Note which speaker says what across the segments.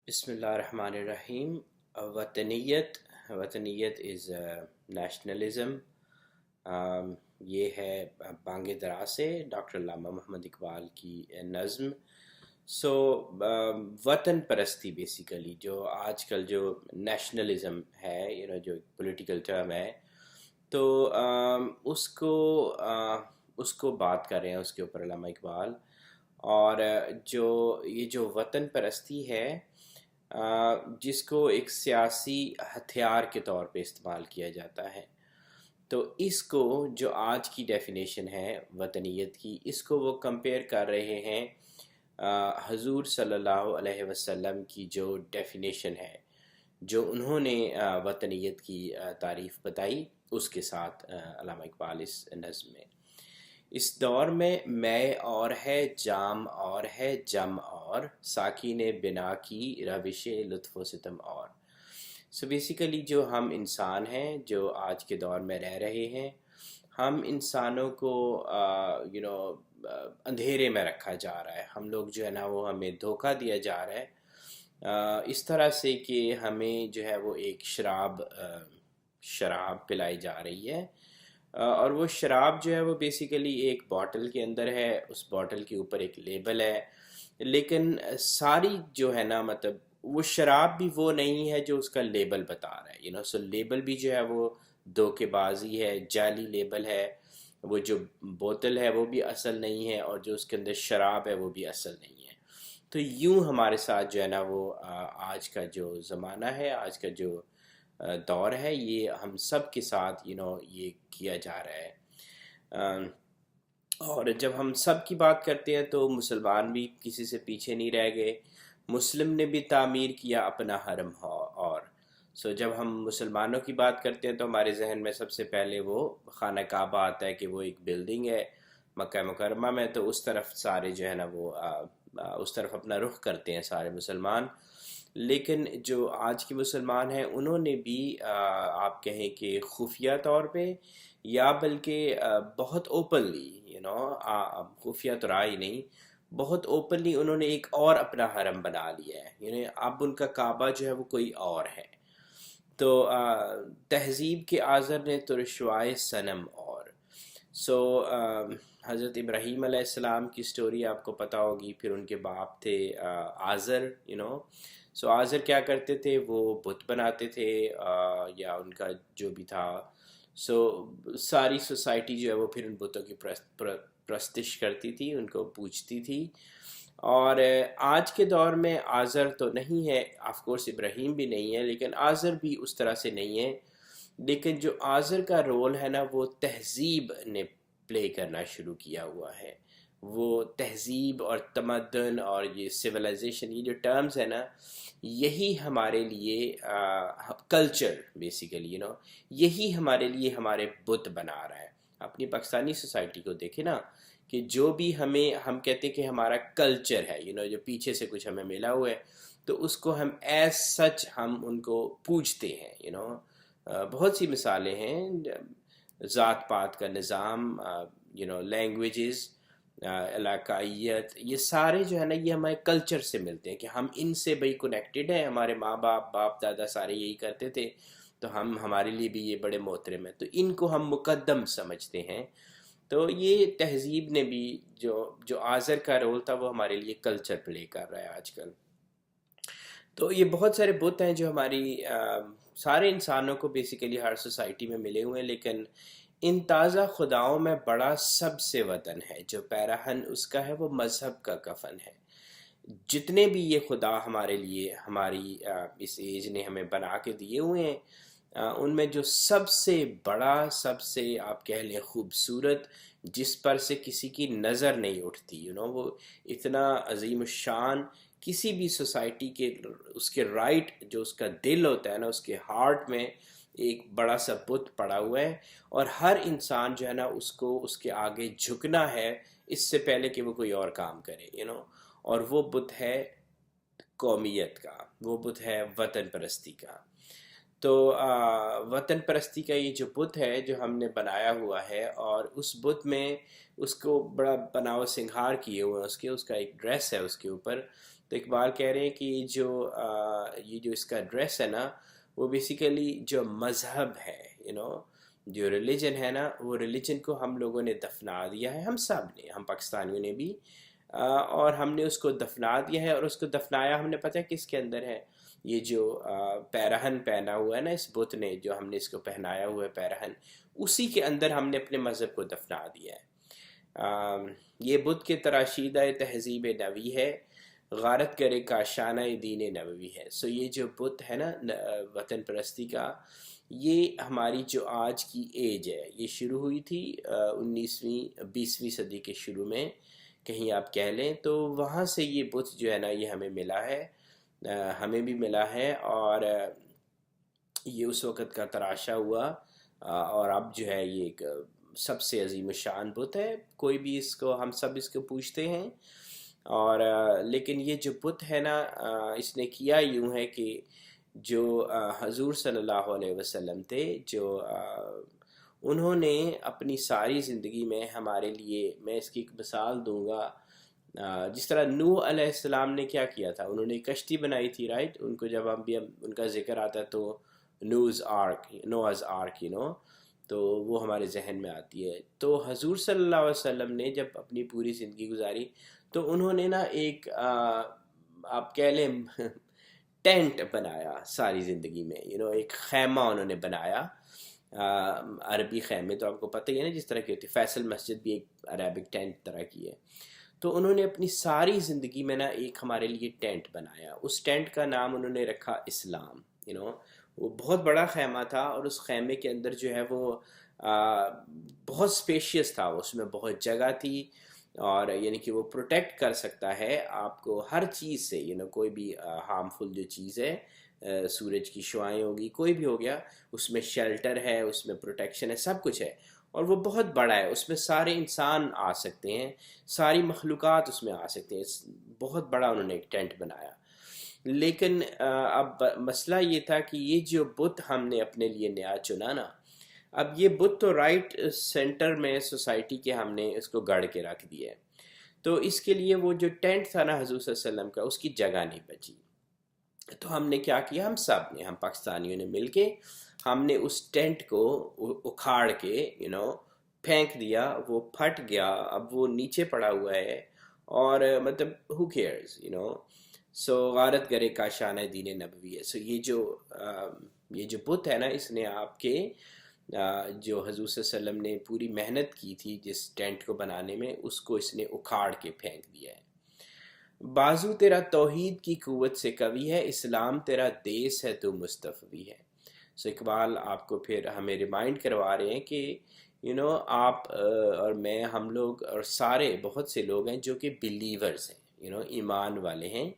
Speaker 1: بسم اللہ الرحمن الرحیم۔ وطنیت از نیشنلزم۔ یہ ہے بانگ درا سے ڈاکٹر علامہ محمد اقبال کی نظم۔ سو وطن پرستی بیسیکلی جو آج کل جو نیشنلزم ہے، جو پولیٹیکل ٹرم ہے، تو اس کو بات کر رہے ہیں، اس کے اوپر علامہ اقبال۔ اور جو وطن پرستی ہے، جس کو ایک سیاسی ہتھیار کے طور پہ استعمال کیا جاتا ہے، تو اس کو جو آج کی ڈیفینیشن ہے وطنیت کی، اس کو وہ کمپیئر کر رہے ہیں حضور صلی اللہ علیہ وسلم کی جو ڈیفینیشن ہے، جو انہوں نے وطنیت کی تعریف بتائی، اس کے ساتھ علامہ اقبال اس نظم میں اس دور میں اور ہے جام اور ہے جم اور ساکین بنا کی روش لطف و ستم اور۔ سو بیسیکلی جو ہم انسان ہیں جو آج کے دور میں رہ رہے ہیں، ہم انسانوں کو اندھیرے میں رکھا جا رہا ہے۔ ہم لوگ جو ہے نا، وہ ہمیں دھوکہ دیا جا رہا ہے اس طرح سے کہ ہمیں جو ہے وہ ایک شراب پلائی جا رہی ہے، اور وہ شراب جو ہے وہ بیسیکلی ایک باٹل کے اندر ہے، اس باٹل کے اوپر ایک لیبل ہے، لیکن ساری جو ہے نا، مطلب وہ شراب بھی وہ نہیں ہے جو اس کا لیبل بتا رہا ہے، سو لیبل بھی جو ہے وہ دھوکے بازی ہے، جعلی لیبل ہے۔ وہ جو بوتل ہے وہ بھی اصل نہیں ہے، اور جو اس کے اندر شراب ہے وہ بھی اصل نہیں ہے۔ تو یوں ہمارے ساتھ جو ہے نا وہ آج کا جو زمانہ ہے، آج کا جو دور ہے، یہ ہم سب کے ساتھ یہ کیا جا رہا ہے۔ اور جب ہم سب کی بات کرتے ہیں تو مسلمان بھی کسی سے پیچھے نہیں رہ گئے۔ مسلم نے بھی تعمیر کیا اپنا حرم اور جب ہم مسلمانوں کی بات کرتے ہیں تو ہمارے ذہن میں سب سے پہلے وہ خانہ کعبہ آتا ہے کہ وہ ایک بلڈنگ ہے مکہ مکرمہ میں، تو اس طرف سارے جو ہے نا وہ اس طرف اپنا رخ کرتے ہیں سارے مسلمان۔ لیکن جو آج کے مسلمان ہیں، انہوں نے بھی آپ کہیں کہ خفیہ طور پہ یا بلکہ بہت اوپنلی، خفیہ تو رہا ہی نہیں، بہت اوپنلی انہوں نے ایک اور اپنا حرم بنا لیا ہے، اب ان کا کعبہ جو ہے وہ کوئی اور ہے۔ تو تہذیب کے آذر نے تو رشوائے صنم اور حضرت ابراہیم علیہ السلام کی سٹوری آپ کو پتہ ہوگی۔ پھر ان کے باپ تھے آزر، آزر کیا کرتے تھے، وہ بت بناتے تھے یا ان کا جو بھی تھا۔ ساری سوسائٹی جو ہے وہ پھر ان بتوں کی پرستش کرتی تھی، ان کو پوجتی تھی۔ اور آج کے دور میں آزر تو نہیں ہے، آف کورس ابراہیم بھی نہیں ہے، لیکن آزر بھی اس طرح سے نہیں ہے۔ لیکن جو آزر کا رول ہے نا، وہ تہذیب نے پلے کرنا شروع کیا ہوا ہے۔ وہ تہذیب اور تمدن اور یہ سویلائزیشن، یہ جو ٹرمز ہیں نا، یہی ہمارے لیے کلچر بیسیکلی یہی ہمارے لیے ہمارے بت بنا رہا ہے۔ اپنی پاکستانی سوسائٹی کو دیکھیں نا، کہ جو بھی ہم کہتے ہیں کہ ہمارا کلچر ہے، جو پیچھے سے کچھ ہمیں ملا ہوا ہے، تو اس کو ہم ایز سچ ہم ان کو پوجتے ہیں۔ بہت سی مثالیں ہیں، ذات پات کا نظام، لینگویجز، علاقائیت، یہ سارے جو ہے نا، یہ ہمارے کلچر سے ملتے ہیں کہ ہم ان سے بھئی کنیکٹڈ ہیں۔ ہمارے ماں باپ دادا سارے یہی کرتے تھے، تو ہمارے لیے بھی یہ بڑے محترم ہیں، تو ان کو ہم مقدم سمجھتے ہیں۔ تو یہ تہذیب نے بھی جو آزر کا رول تھا، وہ ہمارے لیے کلچر پلے کر رہا ہے آج کل۔ تو یہ بہت سارے بت ہیں جو ہماری سارے انسانوں کو بیسیکلی ہر سوسائٹی میں ملے ہوئے ہیں، لیکن ان تازہ خداؤں میں بڑا سب سے وطن ہے، جو پیراہن اس کا ہے وہ مذہب کا کفن ہے۔ جتنے بھی یہ خدا ہمارے لیے، ہماری اس ایج نے ہمیں بنا کے دیے ہوئے ہیں، ان میں جو سب سے بڑا، سب سے آپ کہہ لیں خوبصورت، جس پر سے کسی کی نظر نہیں اٹھتی، وہ اتنا عظیم الشان، کسی بھی سوسائٹی کے اس کے رائٹ، جو اس کا دل ہوتا ہے نا، اس کے ہارٹ میں ایک بڑا سا بت پڑا ہوا ہے، اور ہر انسان جو ہے نا، اس کو اس کے آگے جھکنا ہے اس سے پہلے کہ وہ کوئی اور کام کرے، اور وہ بت ہے قومیت کا، وہ بت ہے وطن پرستی کا۔ تو وطن پرستی کا یہ جو بت ہے جو ہم نے بنایا ہوا ہے، اور اس بت میں اس کو بڑا بناؤ سنگھار کیے ہوئے ہیں، اس کا ایک ڈریس ہے اس کے اوپر، تو اقبال کہہ رہے ہیں کہ یہ جو اس کا ڈریس ہے نا، وہ بیسیکلی جو مذہب ہے، جو ریلیجن ہے نا، وہ ریلیجن کو ہم لوگوں نے دفنا دیا ہے، ہم سب نے، ہم پاکستانیوں نے بھی، اور ہم نے اس کو دفنا دیا ہے، اور اس کو دفنایا ہم نے پتہ ہے کس کے اندر ہے؟ یہ جو پیرہن پہنا ہوا ہے نا اس بت نے، جو ہم نے اس کو پہنایا ہوا ہے پیرہن، اسی کے اندر ہم نے اپنے مذہب کو دفنا دیا ہے۔ یہ بت کے تراشیدہ تہذیب نبی ہے، غارت کرے کاشانہ دین نبوی ہے۔ سو یہ جو بت ہے نا وطن پرستی کا، یہ ہماری جو آج کی ایج ہے، یہ شروع ہوئی تھی 19ویں 20ویں صدی کے شروع میں، کہیں آپ کہہ لیں، تو وہاں سے یہ بت جو ہے نا یہ ہمیں ملا ہے، ہمیں بھی ملا ہے، اور یہ اس وقت کا تراشا ہوا، اور اب جو ہے یہ ایک سب سے عظیم الشان بت ہے، کوئی بھی ہم سب اس کو پوچھتے ہیں، اور لیکن یہ جو بت ہے نا اس نے کیا یوں ہے کہ جو حضور صلی اللہ علیہ وسلم تھے، جو انہوں نے اپنی ساری زندگی میں ہمارے لیے، میں اس کی ایک مثال دوں گا، جس طرح نوح علیہ السلام نے کیا کیا تھا، انہوں نے کشتی بنائی تھی، رائٹ؟ ان کو جب ہم ان کا ذکر آتا ہے تو نوز آرک تو وہ ہمارے ذہن میں آتی ہے۔ تو حضور صلی اللہ علیہ وسلم نے جب اپنی پوری زندگی گزاری تو انہوں نے نا ایک آپ کہہ لیں ٹینٹ بنایا ساری زندگی میں، ایک خیمہ انہوں نے بنایا، عربی خیمے تو آپ کو پتہ ہی ہے نا جس طرح کی ہوتی ہے، فیصل مسجد بھی ایک عربک ٹینٹ طرح کی ہے۔ تو انہوں نے اپنی ساری زندگی میں نا ایک ہمارے لیے ٹینٹ بنایا، اس ٹینٹ کا نام انہوں نے رکھا اسلام۔ وہ بہت بڑا خیمہ تھا، اور اس خیمے کے اندر جو ہے وہ بہت سپیشیس تھا، اس میں بہت جگہ تھی، اور یعنی کہ وہ پروٹیکٹ کر سکتا ہے آپ کو ہر چیز سے، کوئی بھی ہارمفل جو چیز ہے، سورج کی شعائیں ہوگی، کوئی بھی ہو گیا، اس میں شیلٹر ہے، اس میں پروٹیکشن ہے، سب کچھ ہے، اور وہ بہت بڑا ہے، اس میں سارے انسان آ سکتے ہیں، ساری مخلوقات اس میں آ سکتے ہیں، بہت بڑا انہوں نے ایک ٹینٹ بنایا۔ لیکن اب مسئلہ یہ تھا کہ یہ جو بت ہم نے اپنے لیے نیا چنا نا، اب یہ بت تو رائٹ سینٹر میں سوسائٹی کے ہم نے اس کو گڑ کے رکھ دیا ہے، تو اس کے لیے وہ جو ٹینٹ تھا نا حضور صلی اللہ علیہ وسلم کا، اس کی جگہ نہیں بچی۔ تو ہم نے کیا کیا، ہم سب نے، ہم پاکستانیوں نے مل کے ہم نے اس ٹینٹ کو اکھاڑ کے پھینک دیا، وہ پھٹ گیا، اب وہ نیچے پڑا ہوا ہے، اور مطلب who cares سو غارت گرے کا شانہ دین نبوی ہے۔ سو یہ جو بت ہے نا، اس نے آپ کے جو حضور صلی اللہ علیہ وسلم نے پوری محنت کی تھی جس ٹینٹ کو بنانے میں، اس کو اس نے اکھاڑ کے پھینک دیا ہے۔ بازو تیرا توحید کی قوت سے قوی ہے، اسلام تیرا دیس ہے تو مصطفی ہے۔ سو اقبال آپ کو پھر ہمیں ریمائنڈ کروا رہے ہیں کہ آپ اور میں، ہم لوگ اور سارے بہت سے لوگ ہیں جو کہ بلیورز ہیں، ایمان والے ہیں،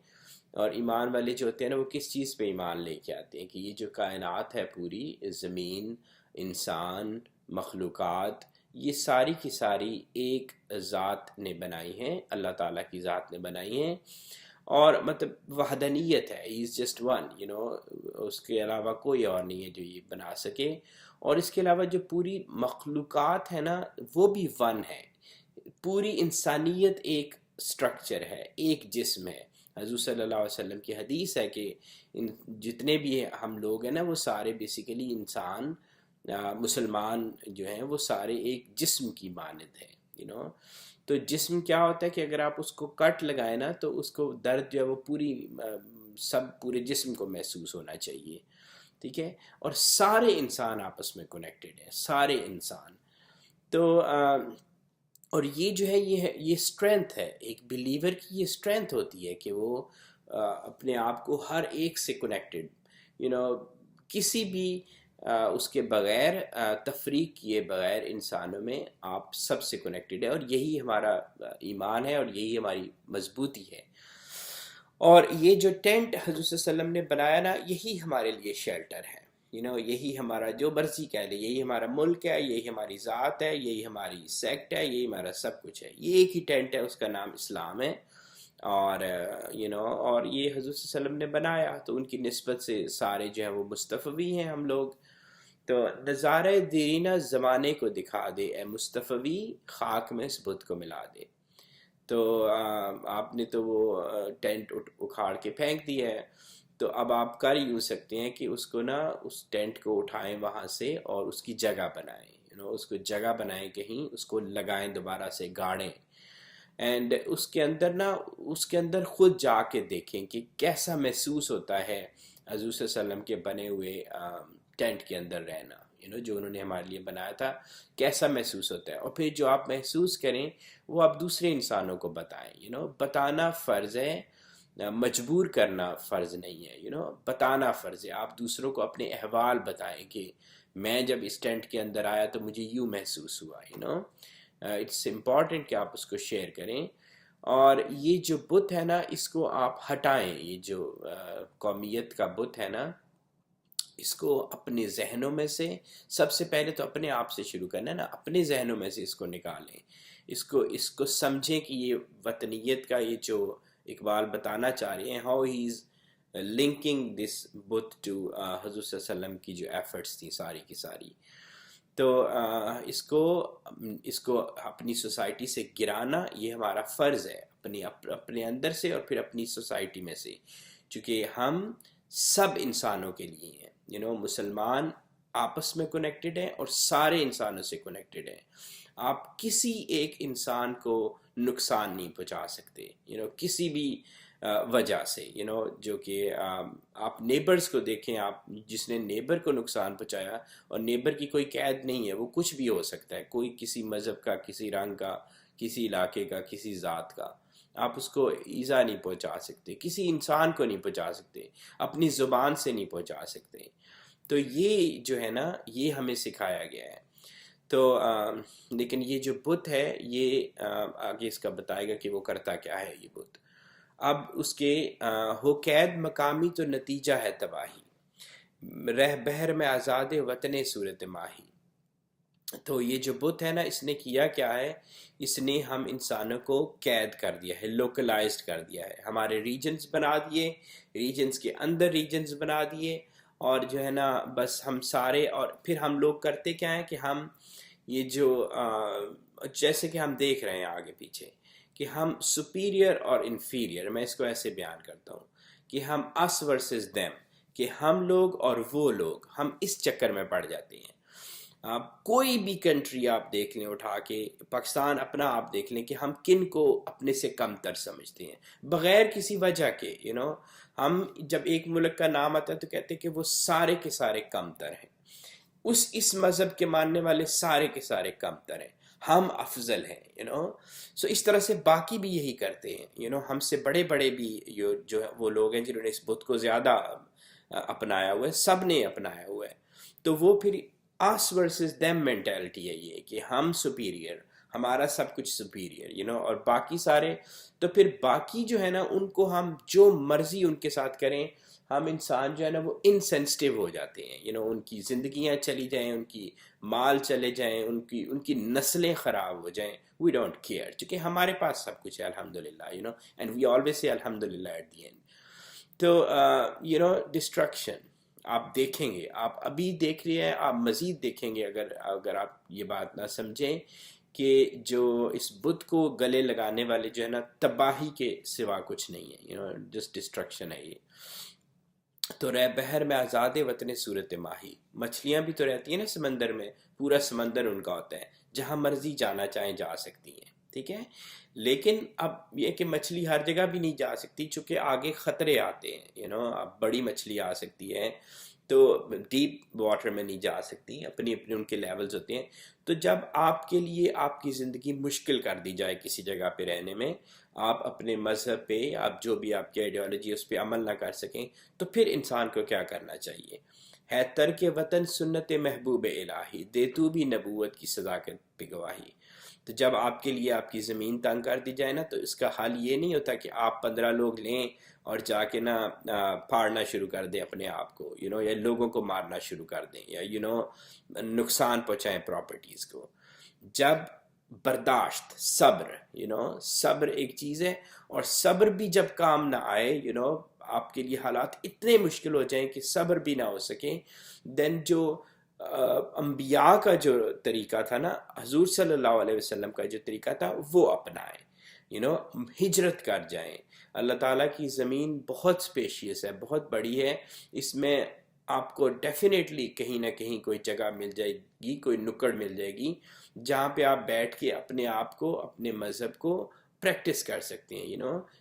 Speaker 1: اور ایمان والے جو ہوتے ہیں نا، وہ کس چیز پہ ایمان لے کے آتے ہیں کہ یہ جو کائنات ہے پوری، زمین، انسان، مخلوقات، یہ ساری کی ساری ایک ذات نے بنائی ہیں، اللہ تعالیٰ کی ذات نے بنائی ہیں، اور مطلب وحدانیت ہے، ہی از جسٹ ون، اس کے علاوہ کوئی اور نہیں ہے جو یہ بنا سکے، اور اس کے علاوہ جو پوری مخلوقات ہے نا وہ بھی ون ہے، پوری انسانیت ایک سٹرکچر ہے، ایک جسم ہے۔ حضور صلی اللہ علیہ وسلم کی حدیث ہے کہ جتنے بھی ہم لوگ ہیں نا، وہ سارے بیسیکلی انسان، مسلمان جو ہیں، وہ سارے ایک جسم کی مانند ہیں، تو جسم کیا ہوتا ہے کہ اگر آپ اس کو کٹ لگائیں نا تو اس کو درد جو ہے وہ پورے جسم کو محسوس ہونا چاہیے، ٹھیک ہے، اور سارے انسان آپس میں کنیکٹڈ ہیں، سارے انسان۔ تو اور یہ جو ہے یہ اسٹرینتھ ہے، ایک بلیور کی یہ اسٹرینتھ ہوتی ہے کہ وہ اپنے آپ کو ہر ایک سے کنیکٹڈ، کسی بھی اس کے بغیر، تفریق کیے بغیر انسانوں میں آپ سب سے کنیکٹڈ ہے، اور یہی ہمارا ایمان ہے، اور یہی ہماری مضبوطی ہے۔ اور یہ جو ٹینٹ حضور صلی اللہ علیہ وسلم نے بنایا نا، یہی ہمارے لیے شیلٹر ہے، یہی ہمارا جو مرضی کہہ لے، یہی ہمارا ملک ہے، یہی ہماری ذات ہے، یہی ہماری سیکٹ ہے، یہی ہمارا سب کچھ ہے، یہ ایک ہی ٹینٹ ہے، اس کا نام اسلام ہے، اور اور یہ حضور صلی اللہ علیہ وسلم نے بنایا، تو ان کی نسبت سے سارے جو ہیں وہ مصطفی ہیں ہم لوگ۔ تو نظارہ دیرینہ زمانے کو دکھا دے اے مصطفی، خاک میں اس بت کو ملا دے۔ تو آپ نے تو وہ ٹینٹ اکھاڑ کے پھینک دیا ہے. تو اب آپ کر یوں سکتے ہیں کہ اس کو نا اس ٹینٹ کو اٹھائیں وہاں سے اور اس کی جگہ بنائیں، اس کو جگہ بنائیں، کہیں اس کو لگائیں، دوبارہ سے گاڑیں. اینڈ اس کے اندر نا، اس کے اندر خود جا کے دیکھیں کہ کیسا محسوس ہوتا ہے حضور صلی اللہ علیہ وسلم کے بنے ہوئے ٹینٹ کے اندر رہنا، جو انہوں نے ہمارے لیے بنایا تھا، کیسا محسوس ہوتا ہے. اور پھر جو آپ محسوس کریں وہ آپ دوسرے انسانوں کو بتائیں. بتانا فرض ہے، مجبور کرنا فرض نہیں ہے. بتانا فرض ہے. آپ دوسروں کو اپنے احوال بتائیں کہ میں جب اس ٹینٹ کے اندر آیا تو مجھے یوں محسوس ہوا. اٹس امپورٹنٹ کہ آپ اس کو شیئر کریں. اور یہ جو بت ہے نا، اس کو آپ ہٹائیں. یہ جو قومیت کا بت ہے نا، اس کو اپنے ذہنوں میں سے، سب سے پہلے تو اپنے آپ سے شروع کرنا ہے نا، اپنے ذہنوں میں سے اس کو نکالیں. اس کو سمجھیں کہ یہ وطنیت کا، یہ جو اقبال بتانا چاہ رہے ہیں، how he is linking this bit to حضور صلی اللہ علیہ وسلم کی جو ایفرٹس تھیں ساری کی ساری. تو اس کو اپنی سوسائٹی سے گرانا یہ ہمارا فرض ہے، اپنے اندر سے اور پھر اپنی سوسائٹی میں سے، چونکہ ہم سب انسانوں کے لیے ہیں. مسلمان آپس میں کنیکٹڈ ہیں اور سارے انسانوں سے کنیکٹڈ ہیں. آپ کسی ایک انسان کو نقصان نہیں پہنچا سکتے کسی بھی وجہ سے. جو کہ آپ نیبرز کو دیکھیں، آپ جس نے نیبر کو نقصان پہنچایا، اور نیبر کی کوئی قید نہیں ہے، وہ کچھ بھی ہو سکتا ہے، کوئی کسی مذہب کا، کسی رنگ کا، کسی علاقے کا، کسی ذات کا. آپ اس کو ایذا نہیں پہنچا سکتے، کسی انسان کو نہیں پہنچا سکتے، اپنی زبان سے نہیں پہنچا سکتے. تو یہ جو ہے نا، یہ ہمیں سکھایا گیا ہے. تو لیکن یہ جو بت ہے، یہ آگے اس کا بتائے گا کہ وہ کرتا کیا ہے یہ بت. اب اس کے ہو قید مقامی تو نتیجہ ہے تباہی، رہ بہر میں آزاد وطن صورت ماہی. تو یہ جو بت ہے نا، اس نے کیا کیا ہے، اس نے ہم انسانوں کو قید کر دیا ہے، لوکلائزڈ کر دیا ہے. ہمارے ریجنز بنا دیے، ریجنز کے اندر ریجنز بنا دیے، اور جو ہے نا بس ہم سارے. اور پھر ہم لوگ کرتے کیا ہیں کہ ہم یہ جو جیسے کہ ہم دیکھ رہے ہیں آگے پیچھے کہ ہم سپیریئر اور انفیریئر، میں اس کو ایسے بیان کرتا ہوں کہ ہم اس ورسز دیم، کہ ہم لوگ اور وہ لوگ، ہم اس چکر میں پڑ جاتے ہیں. آپ کوئی بھی کنٹری آپ دیکھ لیں اٹھا کے، پاکستان اپنا آپ دیکھ لیں کہ ہم کن کو اپنے سے کم تر سمجھتے ہیں بغیر کسی وجہ کے. ہم جب ایک ملک کا نام آتا ہے تو کہتے ہیں کہ وہ سارے کے سارے کم تر ہیں، اس مذہب کے ماننے والے سارے کے سارے کم تر ہیں، ہم افضل ہیں. سو اس طرح سے باقی بھی یہی کرتے ہیں. ہم سے بڑے بڑے بھی جو وہ لوگ ہیں جنہوں نے اس بت کو زیادہ اپنایا ہوا ہے، سب نے اپنایا ہوا ہے. تو وہ پھر us versus them مینٹیلٹی ہے، یہ کہ ہم سپیریئر، ہمارا سب کچھ سپیریئر اور باقی سارے. تو پھر باقی جو ہے نا، ان کو ہم جو مرضی ان کے ساتھ کریں، ہم انسان جو ہے نا وہ انسینسٹیو ہو جاتے ہیں. ان کی زندگیاں چلی جائیں، ان کی مال چلے جائیں، ان کی نسلیں خراب ہو جائیں، وی ڈونٹ کیئر، چونکہ ہمارے پاس سب کچھ ہے الحمدللہ. اینڈ وی آلویز سے الحمدللہ ایٹ دی اینڈ. تو ڈسٹرکشن آپ دیکھیں گے، آپ ابھی دیکھ رہے ہیں، آپ مزید دیکھیں گے اگر آپ یہ بات نہ سمجھیں کہ جو اس بت کو گلے لگانے والے جو ہے نا، تباہی کے سوا کچھ نہیں ہے. جسٹ ڈسٹرکشن ہے یہ. تو رہ بحر میں آزاد وطن صورت ماہی، مچھلیاں بھی تو رہتی ہیں نا سمندر میں، پورا سمندر ان کا ہوتا ہے، جہاں مرضی جانا چاہیں جا سکتی ہیں. ٹھیک ہے، لیکن اب یہ کہ مچھلی ہر جگہ بھی نہیں جا سکتی، چونکہ آگے خطرے آتے ہیں. اب بڑی مچھلی آ سکتی ہے تو ڈیپ واٹر میں نہیں جا سکتی، اپنی ان کے لیولز ہوتے ہیں. تو جب آپ کے لیے آپ کی زندگی مشکل کر دی جائے کسی جگہ پہ رہنے میں، آپ اپنے مذہب پہ، آپ جو بھی آپ کی آئیڈیالوجی اس پہ عمل نہ کر سکیں، تو پھر انسان کو کیا کرنا چاہیے؟ ہے ترک وطن سنت محبوب الہی، دے تو بھی نبوت کی صداقت پہ گواہی. تو جب آپ کے لیے آپ کی زمین تنگ کر دی جائے نا، تو اس کا حل یہ نہیں ہوتا کہ آپ 15 لوگ لیں اور جا کے نا پھاڑنا شروع کر دیں اپنے آپ کو، یا لوگوں کو مارنا شروع کر دیں، یا نقصان پہنچائیں پراپرٹیز کو. جب برداشت، صبر، صبر ایک چیز ہے، اور صبر بھی جب کام نہ آئے، آپ کے لیے حالات اتنے مشکل ہو جائیں کہ صبر بھی نہ ہو سکیں، دین جو انبیاء کا جو طریقہ تھا نا، حضور صلی اللہ علیہ وسلم کا جو طریقہ تھا، وہ اپنائیں. ہجرت کر جائیں. اللہ تعالیٰ کی زمین بہت اسپیشیس ہے، بہت بڑی ہے. اس میں آپ کو ڈیفینیٹلی کہیں نہ کہیں کوئی جگہ مل جائے گی، کوئی نکڑ مل جائے گی جہاں پہ آپ بیٹھ کے اپنے آپ کو، اپنے مذہب کو پریکٹس کر سکتے ہیں.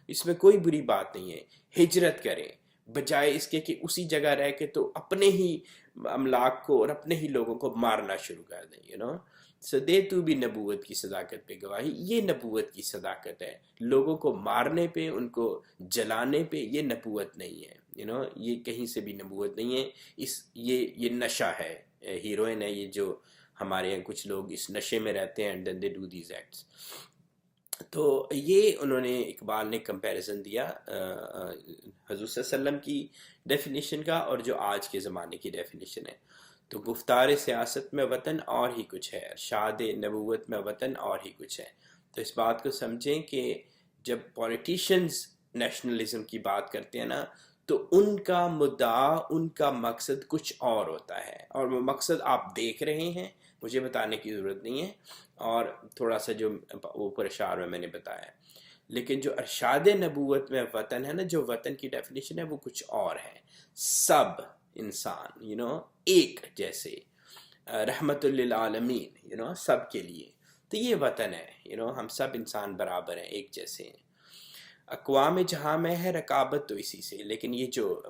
Speaker 1: اس میں کوئی بری بات نہیں ہے. ہجرت کریں بجائے اس کے کہ اسی جگہ رہ کے تو اپنے ہی املاک کو اور اپنے ہی لوگوں کو مارنا شروع کر دیں. سو دے تو بھی نبوت کی صداقت پہ گواہی. یہ نبوت کی صداقت ہے. لوگوں کو مارنے پہ، ان کو جلانے پہ یہ نبوت نہیں ہے. یہ کہیں سے بھی نبوت نہیں ہے. یہ نشہ ہے، ہیروئن ہے یہ جو ہمارے یہاں کچھ لوگ اس نشے میں رہتے ہیں and then they do these acts. تو یہ انہوں نے، اقبال نے کمپیریزن دیا حضور صلی اللہ علیہ وسلم کی ڈیفینیشن کا اور جو آج کے زمانے کی ڈیفینیشن ہے. تو گفتار سیاست میں وطن اور ہی کچھ ہے، ارشاد نبوت میں وطن اور ہی کچھ ہے. تو اس بات کو سمجھیں کہ جب پولیٹیشنز نیشنلزم کی بات کرتے ہیں نا، تو ان کا مدعا، ان کا مقصد کچھ اور ہوتا ہے، اور وہ مقصد آپ دیکھ رہے ہیں، مجھے بتانے کی ضرورت نہیں ہے، اور تھوڑا سا جو اوپر اشعار میں نے بتایا. لیکن جو ارشاد نبوت میں وطن ہے نا، جو وطن کی ڈیفینیشن ہے وہ کچھ اور ہے. سب انسان ایک جیسے، رحمت للعالمین سب کے لیے. تو یہ وطن ہے. ہم سب انسان برابر ہیں، ایک جیسے ہیں. اقوام جہاں میں ہے رقابت تو اسی سے. لیکن یہ جو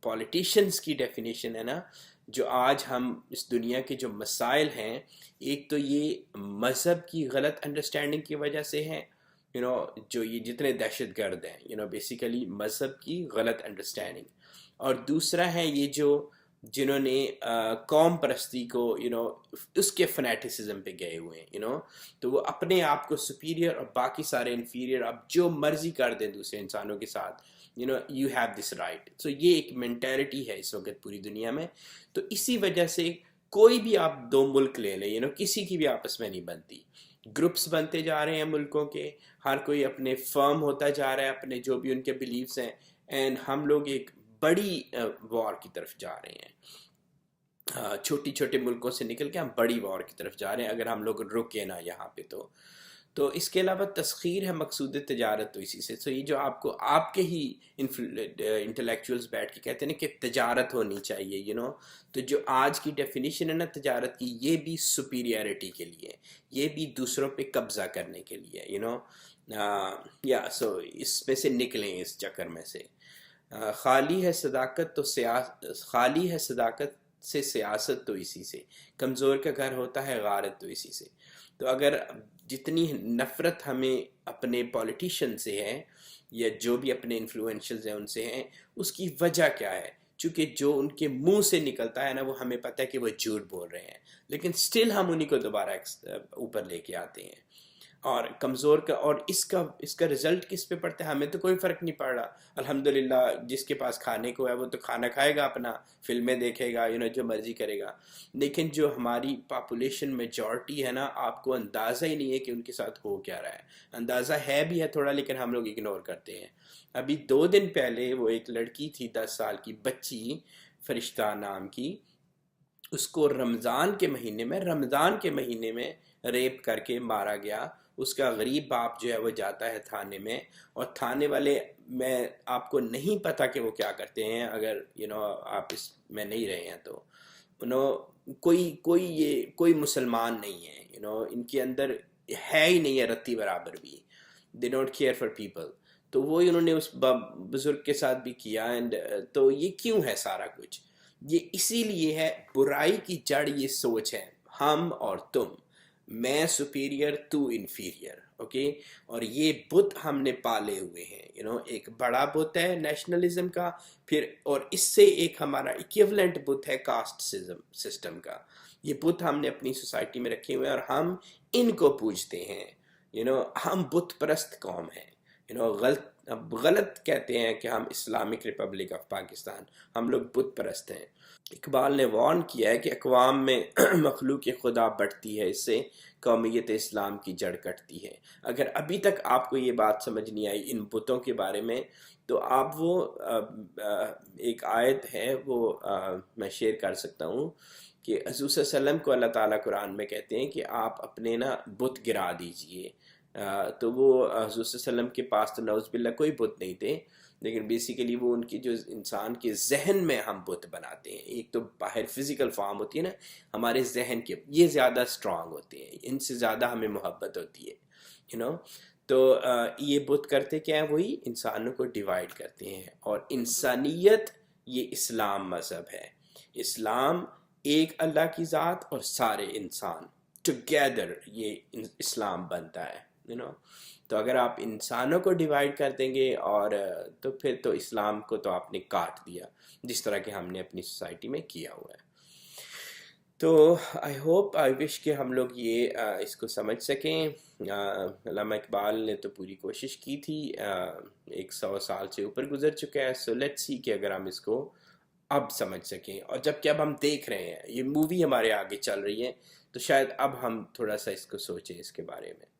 Speaker 1: پولیٹیشنز کی ڈیفینیشن ہے نا، جو آج ہم اس دنیا کے جو مسائل ہیں، ایک تو یہ مذہب کی غلط انڈرسٹینڈنگ کی وجہ سے ہے. جو یہ جتنے دہشت گرد ہیں بیسیکلی مذہب کی غلط انڈرسٹینڈنگ. اور دوسرا ہے یہ جنہوں نے قوم پرستی کو اس کے فنیٹسزم پہ گئے ہوئے ہیں. تو وہ اپنے آپ کو سپیریئر اور باقی سارے انفیریئر، آپ جو مرضی کر دیں دوسرے انسانوں کے ساتھ، یو ہیو دس رائٹ. سو یہ ایک مینٹیلٹی ہے اس وقت پوری دنیا میں. تو اسی وجہ سے کوئی بھی آپ دو ملک لے لیں، کسی کی بھی آپس میں نہیں بنتی. گروپس بنتے جا رہے ہیں ملکوں کے، ہر کوئی اپنے فرم ہوتا جا رہا ہے، اپنے جو بھی ان کے بلیفز ہیں، اینڈ ہم لوگ ایک بڑی وار کی طرف جا رہے ہیں. چھوٹی چھوٹے ملکوں سے نکل کے ہم بڑی وار کی طرف جا رہے ہیں اگر ہم لوگ رکے نا یہاں پہ. تو اس کے علاوہ تسخیر ہے مقصود تجارت تو اسی سے. تو یہ جو آپ کے ہی انٹلیکچوئلز بیٹھ کے کہتے ہیں نا کہ تجارت ہونی چاہیے، تو جو آج کی ڈیفینیشن ہے نا تجارت کی، یہ بھی سپیریئرٹی کے لیے، یہ بھی دوسروں پہ قبضہ کرنے کے لیے. سو اس میں سے نکلیں اس چکر میں سے. خالی ہے صداقت خالی ہے صداقت سے سیاست تو اسی سے. کمزور کا گھر ہوتا ہے غارت تو اسی سے. تو اگر جتنی نفرت ہمیں اپنے پولیٹیشین سے ہے یا جو بھی اپنے انفلوئنشلز ہیں ان سے ہیں، اس کی وجہ کیا ہے؟ چونکہ جو ان کے منہ سے نکلتا ہے نا، وہ ہمیں پتہ ہے کہ وہ جھوٹ بول رہے ہیں، لیکن سٹل ہم انہیں کو دوبارہ اوپر لے کے آتے ہیں. اور کمزور کا، اور اس کا رزلٹ کس پہ پڑتا ہے؟ ہمیں تو کوئی فرق نہیں پڑ رہا. الحمدللہ جس کے پاس کھانے کو ہے وہ تو کھانا کھائے گا، اپنا فلمیں دیکھے گا، جو مرضی کرے گا. لیکن جو ہماری پاپولیشن میجورٹی ہے نا، آپ کو اندازہ ہی نہیں ہے کہ ان کے ساتھ ہو کیا رہا ہے. اندازہ ہے بھی ہے تھوڑا، لیکن ہم لوگ اگنور کرتے ہیں. ابھی 2 دن پہلے وہ ایک لڑکی تھی 10 سال کی بچی، فرشتہ نام کی، اس کو رمضان کے مہینے میں ریپ کر کے مارا گیا. اس کا غریب باپ جو ہے وہ جاتا ہے تھانے میں، اور تھانے والے، میں آپ کو نہیں پتا کہ وہ کیا کرتے ہیں، اگر آپ اس میں نہیں رہے ہیں تو کوئی مسلمان نہیں ہے. ان کے اندر ہے ہی نہیں ہے رتی برابر بھی. They don't care for people. تو وہ انہوں نے اس بزرگ کے ساتھ بھی کیا. اینڈ تو یہ کیوں ہے سارا کچھ؟ یہ اسی لیے ہے، برائی کی جڑ یہ سوچ ہے، ہم اور تم، میں سپیریئر تو انفیریئر. اوکے، اور یہ بت ہم نے پالے ہوئے ہیں. ایک بڑا بت ہے نیشنلزم کا، پھر اور اس سے ایک ہمارا ایکیولنٹ بت ہے کاسٹ سسٹم کا. یہ بت ہم نے اپنی سوسائٹی میں رکھے ہوئے ہیں، اور ہم ان کو پوجتے ہیں. ہم بت پرست قوم ہیں. غلط کہتے ہیں کہ ہم اسلامک ریپبلک آف پاکستان، ہم لوگ بت پرست ہیں. اقبال نے وارن کیا ہے کہ اقوام میں مخلوق خدا بڑھتی ہے، اس سے قومیت اسلام کی جڑ کٹتی ہے. اگر ابھی تک آپ کو یہ بات سمجھ نہیں آئی ان بتوں کے بارے میں، تو آپ وہ ایک آیت ہے وہ میں شیئر کر سکتا ہوں کہ حضور صلی اللہ علیہ وسلم کو اللہ تعالیٰ قرآن میں کہتے ہیں کہ آپ اپنے نا بت گرا دیجئے. تو وہ حضور صلی اللہ علیہ وسلم کے پاس تو نعوذ باللہ کوئی بت نہیں تھے، لیکن بیسیکلی وہ ان کی جو انسان کے ذہن میں ہم بت بناتے ہیں، ایک تو باہر فزیکل فارم ہوتی ہے نا، ہمارے ذہن کے یہ زیادہ اسٹرانگ ہوتے ہیں، ان سے زیادہ ہمیں محبت ہوتی ہے، تو یہ بت کرتے کیا ہے، وہی انسانوں کو ڈیوائیڈ کرتے ہیں، اور انسانیت یہ اسلام مذہب ہے، اسلام ایک اللہ کی ذات اور سارے انسان ٹوگیدر، یہ اسلام بنتا ہے، تو اگر آپ انسانوں کو ڈیوائیڈ کر دیں گے اور تو پھر تو اسلام کو تو آپ نے کاٹ دیا، جس طرح کہ ہم نے اپنی سوسائٹی میں کیا ہوا ہے۔ تو آئی ہوپ، آئی وش کہ ہم لوگ یہ اس کو سمجھ سکیں۔ علامہ اقبال نے تو پوری کوشش کی تھی، 100 سال سے اوپر گزر چکا ہے، سو لیٹس سی کہ اگر ہم اس کو اب سمجھ سکیں، اور جب کہ اب ہم دیکھ رہے ہیں، یہ مووی ہمارے آگے چل رہی ہے، تو شاید اب ہم تھوڑا سا اس کو سوچیں اس کے بارے میں۔